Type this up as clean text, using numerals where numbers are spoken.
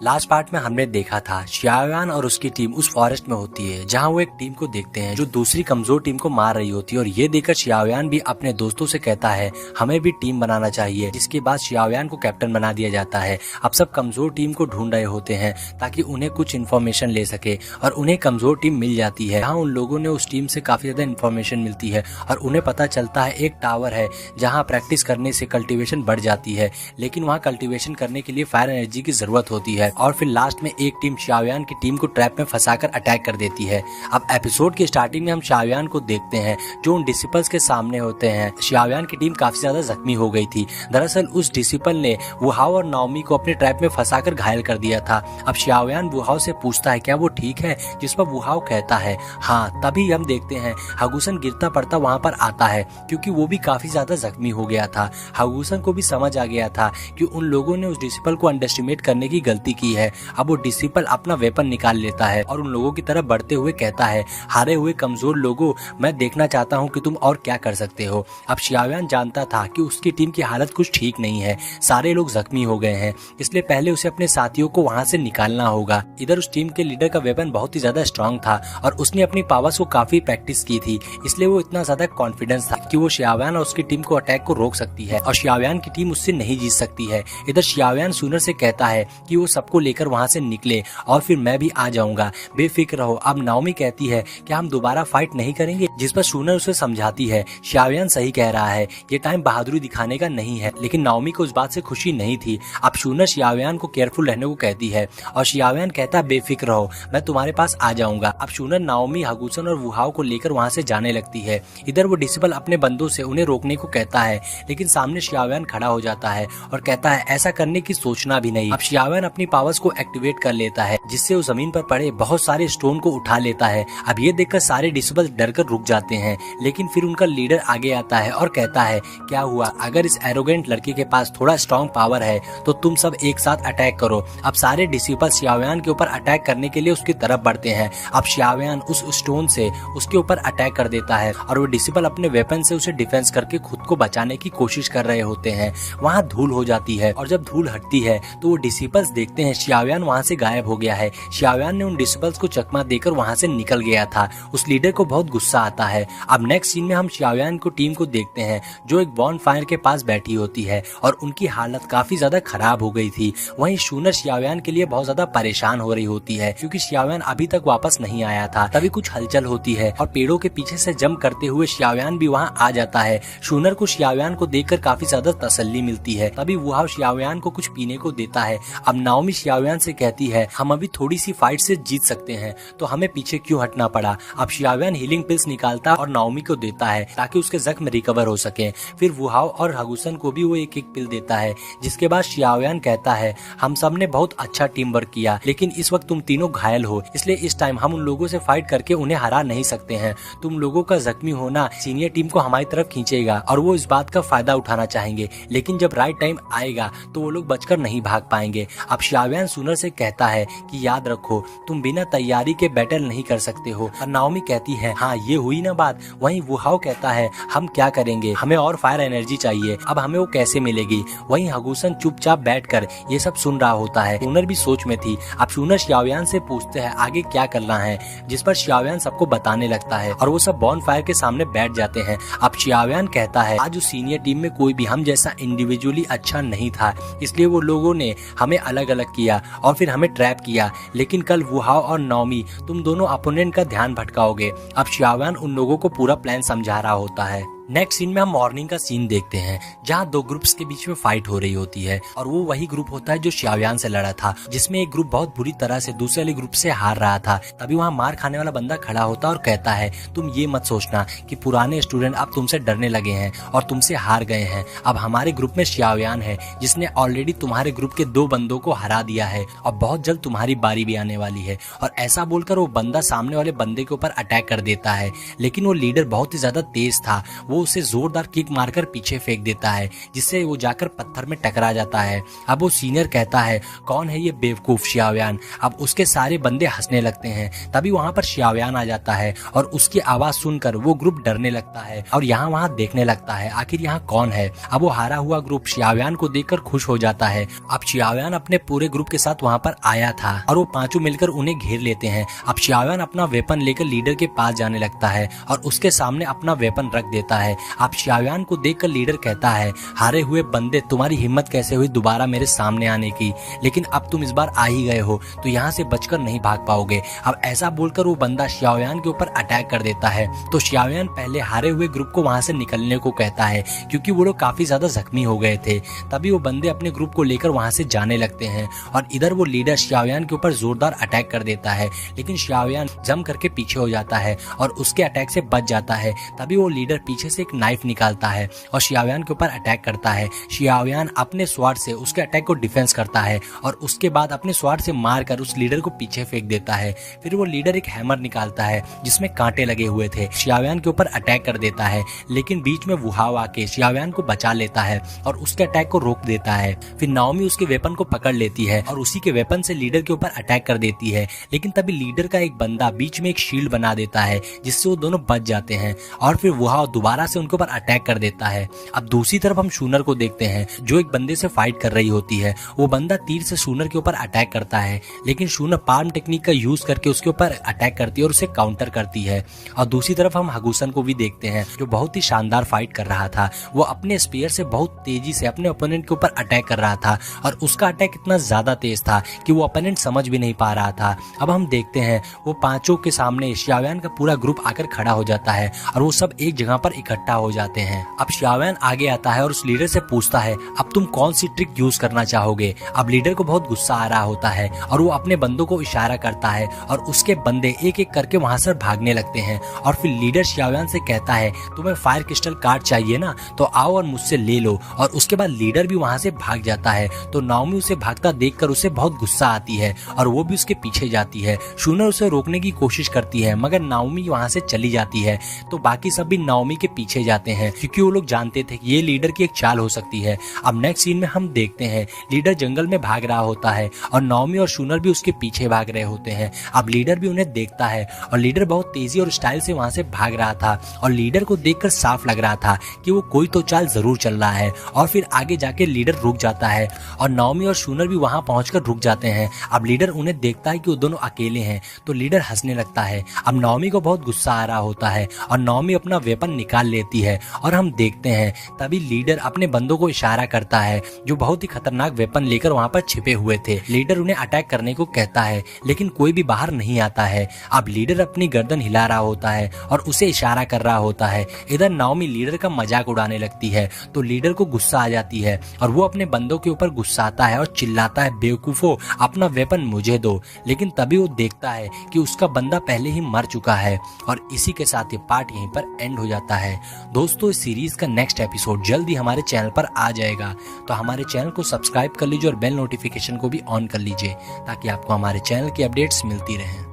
Last part में हमने देखा था शियाओयान और उसकी टीम उस फॉरेस्ट में होती है जहां वो एक टीम को देखते हैं जो दूसरी कमजोर टीम को मार रही होती है और ये देखकर शियाओयान भी अपने दोस्तों से कहता है हमें भी टीम बनाना चाहिए, जिसके बाद शियाओयान को कैप्टन बना दिया जाता है। अब सब कमजोर टीम को ढूंढ रहे होते हैं ताकि उन्हें कुछ इन्फॉर्मेशन ले सके और उन्हें कमजोर टीम मिल जाती है। यहाँ उन लोगों ने उस टीम से काफी ज्यादा इन्फॉर्मेशन मिलती है और उन्हें पता चलता है एक टावर है जहाँ प्रैक्टिस करने से कल्टीवेशन बढ़ जाती है, लेकिन वहाँ कल्टीवेशन करने के लिए फायर एनर्जी की जरूरत होती है। और फिर लास्ट में एक टीम शियाओयान की टीम को ट्रैप में फंसाकर अटैक कर देती है। अब एपिसोड की स्टार्टिंग में हम शियाओयान को देखते हैं जो उन डिसिपल्स के सामने होते हैं। शियाओयान की टीम काफी ज्यादा जख्मी हो गई थी। दरअसल उस डिसिपल ने वुहाओ और नाओमी को अपने ट्रैप में फंसाकर घायल कर दिया था। अब शियाओयान वुहाओ से पूछता है क्या वो ठीक है, जिस पर वुहाओ कहता है हाँ। तभी हम देखते हैं हागुसन गिरता पड़ता वहाँ पर आता है क्योंकि वो भी काफी ज्यादा जख्मी हो गया था। हागुसन को भी समझ आ गया था कि उन लोगों ने उस डिसिपल को अंडरएस्टिमेट करने की गलती की है। अब वो डिसिपल अपना वेपन निकाल लेता है और उन लोगों की तरफ बढ़ते हुए कहता है हारे हुए कमजोर लोगों, मैं देखना चाहता हूँ कि तुम और क्या कर सकते हो। अब शियाओयान जानता था कि उसकी टीम की हालत कुछ ठीक नहीं है, सारे लोग जख्मी हो गए हैं, इसलिए पहले उसे अपने साथियों को वहाँ से निकालना होगा। इधर उस टीम के लीडर का वेपन बहुत ही ज्यादा स्ट्रांग था और उसने अपनी पावर्स को काफी प्रैक्टिस की थी, इसलिए वो इतना ज्यादा कॉन्फिडेंस था कि वो शियाओयान और उसकी टीम को अटैक को रोक सकती है और शियाओयान की टीम उससे नहीं जीत सकती है। इधर शियाओयान सुनर से कहता है कि वो सबको लेकर वहाँ से निकले और फिर मैं भी आ जाऊंगा, बेफिक्र रहो। अब नाओमी कहती है कि हम दोबारा फाइट नहीं करेंगे, जिस पर सुनर उसे समझाती है शियाओयान सही कह रहा है, ये टाइम बहादुरी दिखाने का नहीं है। लेकिन नाओमी को उस बात से खुशी नहीं थी। अब सुनर शियाओयान को केयरफुल रहने को कहती है और शियाओयान कहता है बेफिक्र रहो, मैं तुम्हारे पास आ जाऊंगा। अब सुनर नाओमी, हागुसन और वुहाओ को लेकर वहाँ से जाने लगती है। इधर वो डिसिपल अपने बंदों से उन्हें रोकने को कहता है, लेकिन सामने शियाओयान खड़ा हो जाता है और कहता है ऐसा करने की सोचना भी नहीं। अब शियाओयान अपनी पावर्स को एक्टिवेट कर लेता है जिससे वो जमीन पर पड़े बहुत सारे स्टोन को उठा लेता है। अब ये देखकर सारे डिसिपल डरकर रुक जाते हैं, लेकिन फिर उनका लीडर आगे आता है और कहता है क्या हुआ, अगर इस एरोगेंट लड़के के पास थोड़ा स्ट्रॉन्ग पावर है तो तुम सब एक साथ अटैक करो। अब सारे डिसिपल शियाओयान के ऊपर अटैक करने के लिए उसकी तरफ बढ़ते हैं। अब शियाओयान उस स्टोन से उसके ऊपर अटैक कर देता है और वो डिसिपल अपने वेपन से उसे डिफेंस करके खुद को बचाने की कोशिश कर रहे होते हैं। वहाँ धूल हो जाती है और जब धूल हटती है तो वो डिसिपल्स देखते हैं शियाओयान वहाँ से गायब हो गया है। शियाओयान ने उन डिसिपल्स को चकमा देकर वहाँ से निकल गया था। उस लीडर को बहुत गुस्सा आता है। अब नेक्स्ट सीन में हम शियाओयान को टीम को देखते हैं जो एक बॉन फायर के पास बैठी होती है और उनकी हालत काफी ज्यादा खराब हो गई थी। वहीं सुनर शियाओयान के लिए बहुत ज्यादा परेशान हो रही होती है क्योंकि शियाओयान अभी तक वापस नहीं आया था। तभी कुछ हलचल होती है और पेड़ों के पीछे से जंप करते हुए शियाओयान भी वहाँ आ जाता है। सुनर को शियाओयान को देखकर काफी ज्यादा तसल्ली मिलती है। तभी वुहाओ शियाओयान को कुछ पीने को देता है। अब नाओमी शियाओयान से कहती है हम अभी थोड़ी सी फाइट से जीत सकते हैं तो हमें पीछे क्यों हटना पड़ा। अब शियाओयान हीलिंग पिल्स निकालता और नाओमी को देता है ताकि उसके जख्म रिकवर हो सके। फिर वुहाओ और हागुसन को भी वो एक एक पिल देता है, जिसके बाद शियाओयान कहता है हम सब ने बहुत अच्छा टीम वर्क किया, लेकिन इस वक्त तुम तीनों घायल हो, इसलिए इस टाइम हम उन लोगों से फाइट करके उन्हें हरा नहीं सकते हैं। तुम लोगों का जख्मी होना सीनियर टीम को हमारी तरफ खींचेगा और वो इस बात का फायदा उठाना चाहेंगे, लेकिन जब राइट टाइम आएगा तो वो लोग बचकर नहीं भाग पाएंगे। अब शियाओयान सुनर से कहता है कि याद रखो तुम बिना तैयारी के बैटल नहीं कर सकते हो। और नाओमी कहती है हाँ ये हुई ना बात। वहीं वुहाओ कहता है हम क्या करेंगे, हमें और फायर एनर्जी चाहिए, अब हमें वो कैसे मिलेगी। वहीं हागुसन चुपचाप बैठकर ये सब सुन रहा होता है। सुनर भी सोच में थी। अब सुनर शियाओयान से पूछते हैं आगे क्या करना है, जिस पर शियाओयान सबको बताने लगता है और वो सब बॉन फायर के सामने बैठ जाते हैं। अब शियाओयान कहता है आज उस सीनियर टीम में कोई भी हम जैसा इंडिविजुअली अच्छा नहीं था, इसलिए वो लोगों ने हमें अलग अलग किया और फिर हमें ट्रैप किया, लेकिन कल वुहाओ और नाओमी तुम दोनों अपोनेंट का ध्यान भटकाओगे। अब शियाओयान उन लोगों को पूरा प्लान समझा रहा होता है। नेक्स्ट सीन में हम मॉर्निंग का सीन देखते हैं जहाँ दो ग्रुप्स के बीच में फाइट हो रही होती है और वो वही ग्रुप होता है जो शियाओयान से लड़ा था, जिसमें एक ग्रुप बहुत बुरी तरह से दूसरे वाले ग्रुप से हार रहा था। तभी वहाँ मार खाने वाला बंदा खड़ा होता है और कहता है तुम ये मत सोचना कि पुराने स्टूडेंट अब तुमसे डरने लगे हैं और तुमसे हार गए हैं। अब हमारे ग्रुप में शियाओयान है जिसने ऑलरेडी तुम्हारे ग्रुप के 2 बंदों को हरा दिया है और बहुत जल्द तुम्हारी बारी भी आने वाली है। और ऐसा बोलकर वो बंदा सामने वाले बंदे के ऊपर अटैक कर देता है, लेकिन वो लीडर बहुत ही ज्यादा तेज था, वो उसे जोरदार किक मारकर पीछे फेंक देता है, जिससे वो जाकर पत्थर में टकरा जाता है। अब वो सीनियर कहता है, कौन है ये बेवकूफ शियाओयान। अब उसके सारे बंदे हंसने लगते हैं। तभी वहाँ पर शियाओयान आ जाता है और उसकी आवाज सुनकर वो ग्रुप डरने लगता है और यहाँ वहाँ देखने लगता है आखिर यहाँ कौन है। अब वो हारा हुआ ग्रुप शियाओयान को देखकर खुश हो जाता है। अब शियाओयान अपने पूरे ग्रुप के साथ वहाँ पर आया था और वो पांचों मिलकर उन्हें घेर लेते हैं। अब शियाओयान अपना वेपन लेकर लीडर के पास जाने लगता है और उसके सामने अपना वेपन रख देता है। अब शियाओयान को देखकर लीडर कहता है, हारे हुए बंदे, तुम्हारी हिम्मत कैसे हुई दोबारा मेरे सामने आने की, लेकिन अब तुम इस बार आ ही गए हो तो यहाँ से बचकर नहीं भाग पाओगे। अब ऐसा बोलकर वो बंदा शियाओयान के ऊपर अटैक कर देता है। तो शियाओयान पहले हारे हुए ग्रुप को वहां से निकलने को कहता है क्योंकि वो लोग काफी ज्यादा जख्मी हो गए थे। तभी वो बंदे अपने ग्रुप को लेकर वहां से जाने लगते हैं और इधर वो लीडर शियाओयान के ऊपर जोरदार अटैक कर देता है, लेकिन शियाओयान जम करके पीछे हो जाता है और उसके अटैक से बच जाता है। तभी वो लीडर पीछे से एक नाइफ निकालता है और शियाओयान के ऊपर अटैक करता है। शियाओयान अपने स्वार्ड से उसके अटैक को डिफेंस करता है और उसके बाद अपने स्वार्ड से मारकर उस लीडर को पीछे फेंक देता है। फिर वो लीडर एक हैमर निकालता है जिसमें कांटे लगे हुए थे, शियाओयान के ऊपर अटैक कर देता है, लेकिन बीच में वुहाव आके शियाओयान को बचा लेता है और उसके अटैक को रोक देता है। फिर नाओमी उसके वेपन को पकड़ लेती है और उसी के वेपन से लीडर के ऊपर अटैक कर देती है, लेकिन तभी लीडर का एक बंदा बीच में एक शील्ड बना देता है जिससे वो दोनों बच जाते हैं और फिर वुहाव दोबारा से उनके ऊपर अटैक कर देता है। अब दूसरी तरफ हम शूनर को देखते हैं जो एक बंदे से फाइट कर रही होती है। वो बंदा तीर से शूनर के ऊपर अटैक करता है, लेकिन शूनर पाल्म टेक्निक का यूज करके उसके ऊपर अटैक करती है और उसे काउंटर करती है। और दूसरी तरफ हम हगुसन को भी देखते हैं जो बहुत ही शानदार फाइट कर रहा था। वो अपने स्पीयर से बहुत तेजी से अपने ओपोनेंट के ऊपर अटैक कर रहा था और उसका अटैक इतना ज्यादा तेज था कि वो ओपोनेंट समझ भी नहीं पा रहा था। अब हम देखते हैं वो पांचों के सामने शियाओयान का पूरा ग्रुप आकर खड़ा हो जाता है और वो सब एक जगह पर इकट्ठा हो जाते हैं। अब शियाओयान आगे आता है और उस लीडर से पूछता है, अब तुम कौन सी ट्रिक यूज करना चाहोगे। अब लीडर को बहुत गुस्सा आ रहा होता है और वो अपने बंदों को इशारा करता है और उसके बंदे एक एक करके वहां से भागने लगते हैं। और फिर लीडर शियाओयान से कहता है, तुम्हें फायर क्रिस्टल कार्ड चाहिए ना, तो आओ और मुझसे ले लो। और उसके बाद लीडर भी वहां से भाग जाता है। तो नाओमी उसे भागता देखकर उसे बहुत गुस्सा आती है और वो भी उसके पीछे जाती है। शूनर उसे रोकने की कोशिश करती है मगर नाओमी वहां से चली जाती है। तो बाकी सब भी नाओमी के पीछे जाते हैं क्योंकि वो लोग जानते थे कि ये लीडर की एक चाल हो सकती है। अब नेक्स्ट सीन में हम देखते हैं लीडर जंगल में भाग रहा होता है और नाओमी और शूनर भी उसके पीछे भाग रहे होते हैं। अब लीडर भी उन्हें देखता है और लीडर बहुत तेजी और स्टाइल से वहां से भाग रहा था और लीडर को देखकर साफ लग रहा था कि वो कोई तो चाल जरूर चल रहा है। और फिर आगे जाके लीडर रुक जाता है और नाओमी और शूनर भी वहां पहुंचकर रुक जाते हैं। अब लीडर उन्हें देखता है कि वो दोनों अकेले हैं तो लीडर हंसने लगता है। अब नाओमी को बहुत गुस्सा आ रहा होता है और नाओमी अपना वेपन निकाल लेती है और हम देखते हैं तभी लीडर अपने बंदों को इशारा करता है जो बहुत ही खतरनाक वेपन लेकर वहां पर छिपे हुए थे। लीडर उन्हें अटैक करने को कहता है लेकिन कोई भी बाहर नहीं आता है। अब लीडर अपनी गर्दन हिला रहा होता है और उसे इशारा कर रहा होता है। इधर नाओमी लीडर का मजाक उड़ाने लगती है तो लीडर को गुस्सा आ जाती है और वो अपने बंदों के ऊपर गुस्साता है और चिल्लाता है, बेवकूफो, अपना वेपन मुझे दो। लेकिन तभी वो देखता है कि उसका बंदा पहले ही मर चुका है। और इसी के साथ ये पार्ट यहीं पर एंड हो जाता है। दोस्तों, इस सीरीज का नेक्स्ट एपिसोड जल्दी हमारे चैनल पर आ जाएगा, तो हमारे चैनल को सब्सक्राइब कर लीजिए और बेल नोटिफिकेशन को भी ऑन कर लीजिए ताकि आपको हमारे चैनल की अपडेट्स मिलती रहें।